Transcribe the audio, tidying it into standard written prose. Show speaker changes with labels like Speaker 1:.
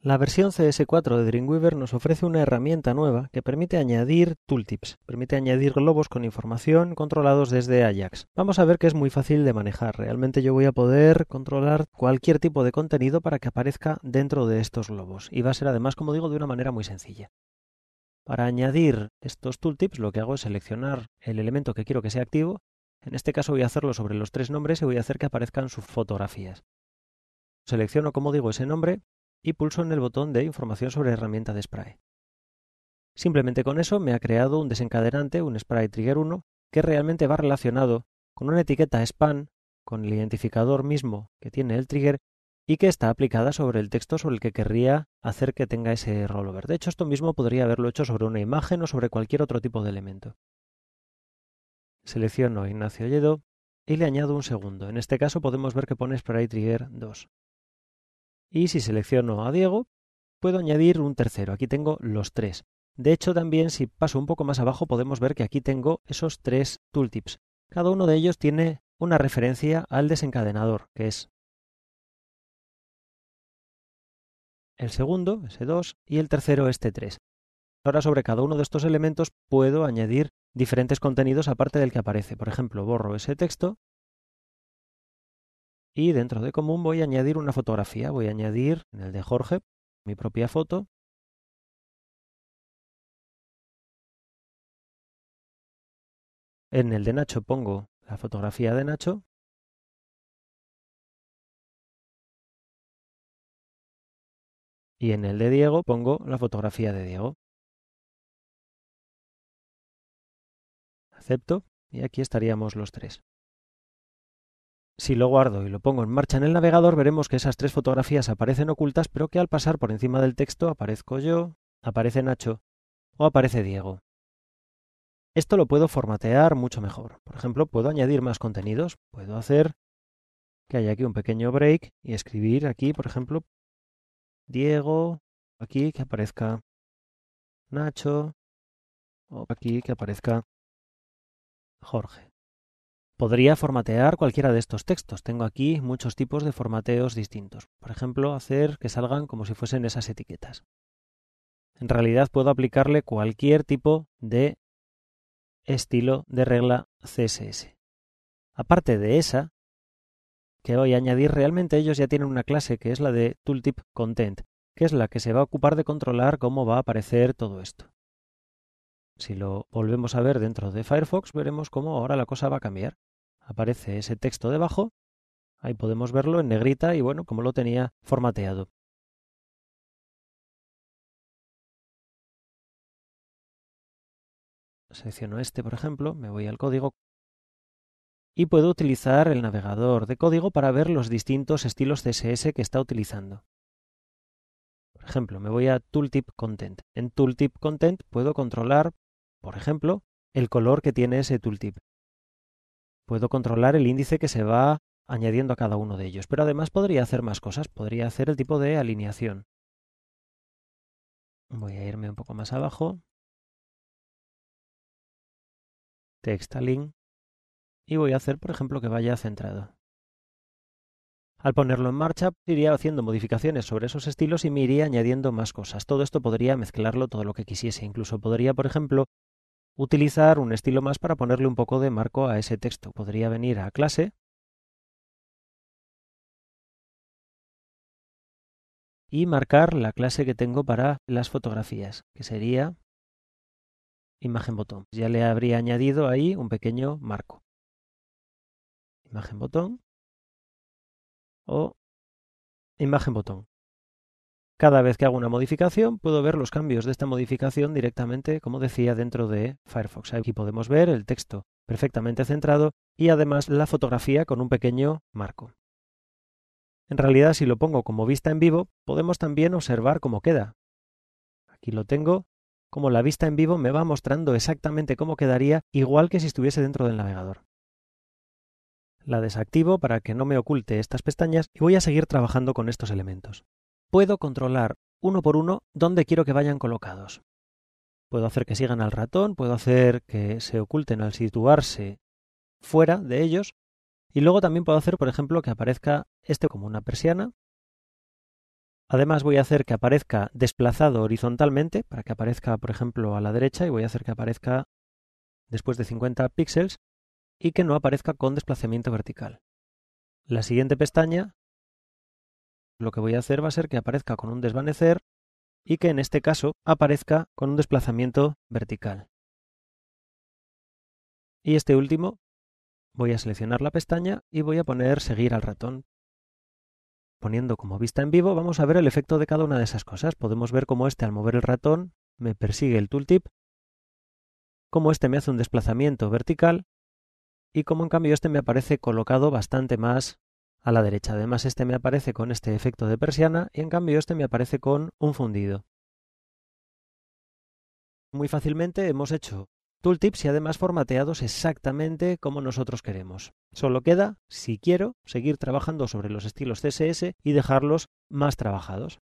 Speaker 1: La versión CS4 de Dreamweaver nos ofrece una herramienta nueva que permite añadir tooltips, permite añadir globos con información controlados desde Ajax. Vamos a ver que es muy fácil de manejar. Realmente yo voy a poder controlar cualquier tipo de contenido para que aparezca dentro de estos globos. Y va a ser además, como digo, de una manera muy sencilla. Para añadir estos tooltips lo que hago es seleccionar el elemento que quiero que sea activo. En este caso voy a hacerlo sobre los 3 nombres y voy a hacer que aparezcan sus fotografías. Selecciono, como digo, ese nombre y pulso en el botón de información sobre herramienta de spray. Simplemente con eso me ha creado un desencadenante, un spray trigger 1, que realmente va relacionado con una etiqueta span, con el identificador mismo que tiene el trigger y que está aplicada sobre el texto sobre el que querría hacer que tenga ese rollover. De hecho, esto mismo podría haberlo hecho sobre una imagen o sobre cualquier otro tipo de elemento. Selecciono Ignacio Lledó y le añado un segundo. En este caso podemos ver que pone spray trigger 2. Y si selecciono a Diego, puedo añadir un tercero. Aquí tengo los 3. De hecho, también si paso un poco más abajo podemos ver que aquí tengo esos 3 tooltips. Cada uno de ellos tiene una referencia al desencadenador, que es el segundo, ese 2, y el tercero, este 3. Ahora sobre cada uno de estos elementos puedo añadir diferentes contenidos aparte del que aparece. Por ejemplo, borro ese texto y dentro de común voy a añadir una fotografía. Voy a añadir en el de Jorge mi propia foto. En el de Nacho pongo la fotografía de Nacho. Y en el de Diego pongo la fotografía de Diego. Acepto y aquí estaríamos los 3. Si lo guardo y lo pongo en marcha en el navegador, veremos que esas 3 fotografías aparecen ocultas, pero que al pasar por encima del texto aparezco yo, aparece Nacho o aparece Diego. Esto lo puedo formatear mucho mejor. Por ejemplo, puedo añadir más contenidos. Puedo hacer que haya aquí un pequeño break y escribir aquí, por ejemplo, Diego, aquí que aparezca Nacho, o aquí que aparezca Jorge. Podría formatear cualquiera de estos textos. Tengo aquí muchos tipos de formateos distintos. Por ejemplo, hacer que salgan como si fuesen esas etiquetas. En realidad puedo aplicarle cualquier tipo de estilo de regla CSS. Aparte de esa, que voy a añadir, realmente ellos ya tienen una clase que es la de tooltip content, que es la que se va a ocupar de controlar cómo va a aparecer todo esto. Si lo volvemos a ver dentro de Firefox, veremos cómo ahora la cosa va a cambiar. Aparece ese texto debajo, ahí podemos verlo en negrita y bueno, como lo tenía formateado. Selecciono este, por ejemplo, me voy al código y puedo utilizar el navegador de código para ver los distintos estilos CSS que está utilizando. Por ejemplo, me voy a Tooltip Content. En Tooltip Content puedo controlar, por ejemplo, el color que tiene ese tooltip. Puedo controlar el índice que se va añadiendo a cada uno de ellos, pero además podría hacer más cosas. Podría hacer el tipo de alineación. Voy a irme un poco más abajo. Text align. Y voy a hacer, por ejemplo, que vaya centrado. Al ponerlo en marcha, iría haciendo modificaciones sobre esos estilos y me iría añadiendo más cosas. Todo esto podría mezclarlo todo lo que quisiese. Incluso podría, por ejemplo, utilizar un estilo más para ponerle un poco de marco a ese texto. Podría venir a clase y marcar la clase que tengo para las fotografías, que sería imagen botón. Ya le habría añadido ahí un pequeño marco. Imagen botón o imagen botón. Cada vez que hago una modificación puedo ver los cambios de esta modificación directamente, como decía, dentro de Firefox. Aquí podemos ver el texto perfectamente centrado y además la fotografía con un pequeño marco. En realidad, si lo pongo como vista en vivo, podemos también observar cómo queda. Aquí lo tengo, como la vista en vivo me va mostrando exactamente cómo quedaría, igual que si estuviese dentro del navegador. La desactivo para que no me oculte estas pestañas y voy a seguir trabajando con estos elementos. Puedo controlar uno por uno dónde quiero que vayan colocados. Puedo hacer que sigan al ratón, puedo hacer que se oculten al situarse fuera de ellos y luego también puedo hacer, por ejemplo, que aparezca este como una persiana. Además voy a hacer que aparezca desplazado horizontalmente, para que aparezca, por ejemplo, a la derecha, y voy a hacer que aparezca después de 50 píxeles y que no aparezca con desplazamiento vertical. La siguiente pestaña, lo que voy a hacer va a ser que aparezca con un desvanecer y que en este caso aparezca con un desplazamiento vertical. Y este último, voy a seleccionar la pestaña y voy a poner seguir al ratón. Poniendo como vista en vivo, vamos a ver el efecto de cada una de esas cosas. Podemos ver cómo al mover el ratón me persigue el tooltip, cómo me hace un desplazamiento vertical y cómo en cambio me aparece colocado bastante más a la derecha. Además me aparece con este efecto de persiana y en cambio me aparece con un fundido. Muy fácilmente hemos hecho tooltips y además formateados exactamente como nosotros queremos. Solo queda, si quiero, seguir trabajando sobre los estilos CSS y dejarlos más trabajados.